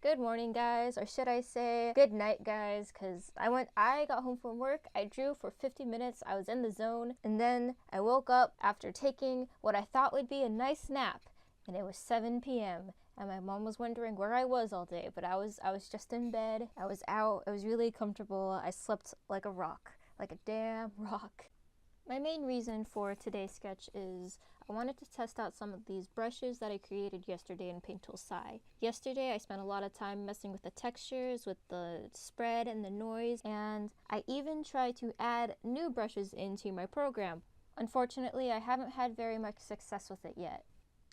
Good morning, guys, or should I say good night, guys, because I got home from work, I drew for 50 minutes, I was in the zone, and then I woke up after taking what I thought would be a nice nap, and it was 7 p.m. and my mom was wondering where I was all day, but I was just in bed, I was out, it was really comfortable, I slept like a rock, like a damn rock. My main reason for today's sketch is I wanted to test out some of these brushes that I created yesterday in Paint Tool Sci. Yesterday I spent a lot of time messing with the textures, with the spread and the noise, and I even tried to add new brushes into my program. Unfortunately, I haven't had very much success with it yet.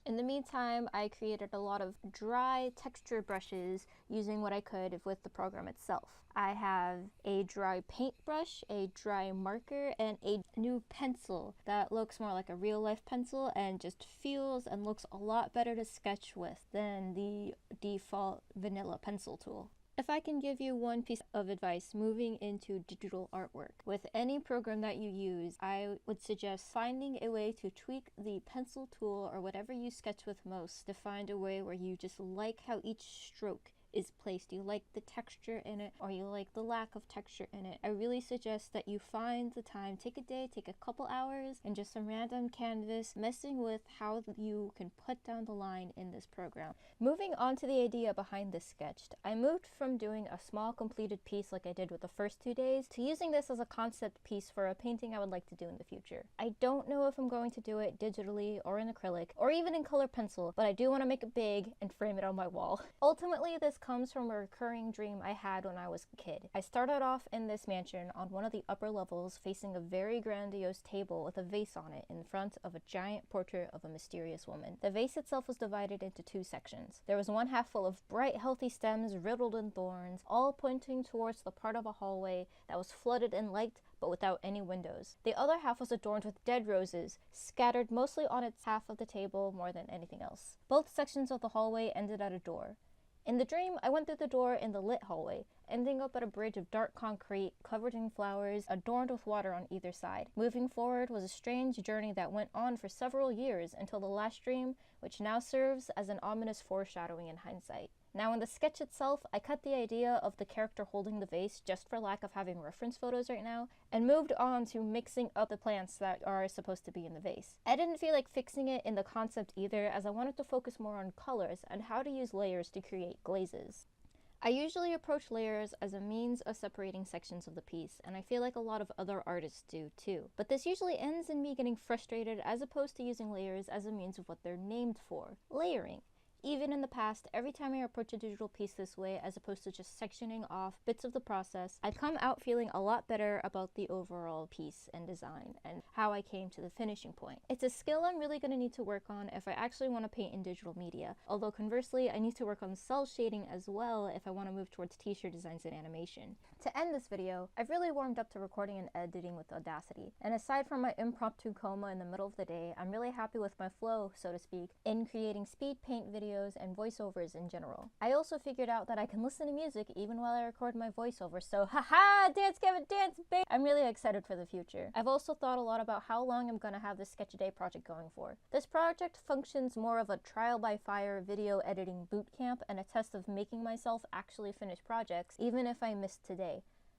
In the meantime, I created a lot of dry texture brushes using what I could with the program itself. I have a dry paintbrush, a dry marker, and a new pencil that looks more like a real-life pencil and just feels and looks a lot better to sketch with than the default vanilla pencil tool. If I can give you one piece of advice moving into digital artwork, with any program that you use, I would suggest finding a way to tweak the pencil tool or whatever you sketch with most to find a way where you just like how each stroke is placed. You like the texture in it, or you like the lack of texture in it. I really suggest that you find the time, take a day, take a couple hours, and just some random canvas, messing with how you can put down the line in this program. Moving on to the idea behind this sketch, I moved from doing a small completed piece like I did with the first 2 days to using this as a concept piece for a painting I would like to do in the future. I don't know if I'm going to do it digitally or in acrylic or even in color pencil, but I do want to make it big and frame it on my wall. Ultimately, this comes from a recurring dream I had when I was a kid. I started off in this mansion on one of the upper levels facing a very grandiose table with a vase on it in front of a giant portrait of a mysterious woman. The vase itself was divided into 2 sections. There was one half full of bright, healthy stems riddled in thorns, all pointing towards the part of a hallway that was flooded in light but without any windows. The other half was adorned with dead roses, scattered mostly on its half of the table more than anything else. Both sections of the hallway ended at a door. In the dream, I went through the door in the lit hallway, ending up at a bridge of dark concrete covered in flowers, adorned with water on either side. Moving forward was a strange journey that went on for several years until the last dream, which now serves as an ominous foreshadowing in hindsight. Now in the sketch itself, I cut the idea of the character holding the vase just for lack of having reference photos right now, and moved on to mixing up the plants that are supposed to be in the vase. I didn't feel like fixing it in the concept either, as I wanted to focus more on colors and how to use layers to create glazes. I usually approach layers as a means of separating sections of the piece, and I feel like a lot of other artists do too. But this usually ends in me getting frustrated as opposed to using layers as a means of what they're named for, layering. Even in the past, every time I approach a digital piece this way, as opposed to just sectioning off bits of the process, I come out feeling a lot better about the overall piece and design and how I came to the finishing point. It's a skill I'm really going to need to work on if I actually want to paint in digital media, although conversely, I need to work on cell shading as well if I want to move towards t-shirt designs and animation. To end this video, I've really warmed up to recording and editing with Audacity, and aside from my impromptu coma in the middle of the day, I'm really happy with my flow, so to speak, in creating speed paint videos and voiceovers in general. I also figured out that I can listen to music even while I record my voiceover, so haha, dance Kevin, dance babe! I'm really excited for the future. I've also thought a lot about how long I'm gonna have this Sketch a Day project going for. This project functions more of a trial by fire video editing boot camp and a test of making myself actually finish projects, even if I missed today.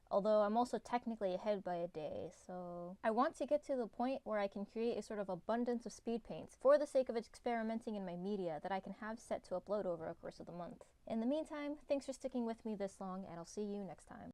Although I'm also technically ahead by a day, so I want to get to the point where I can create a sort of abundance of speed paints for the sake of experimenting in my media that I can have set to upload over a course of the month. In the meantime, thanks for sticking with me this long, and I'll see you next time.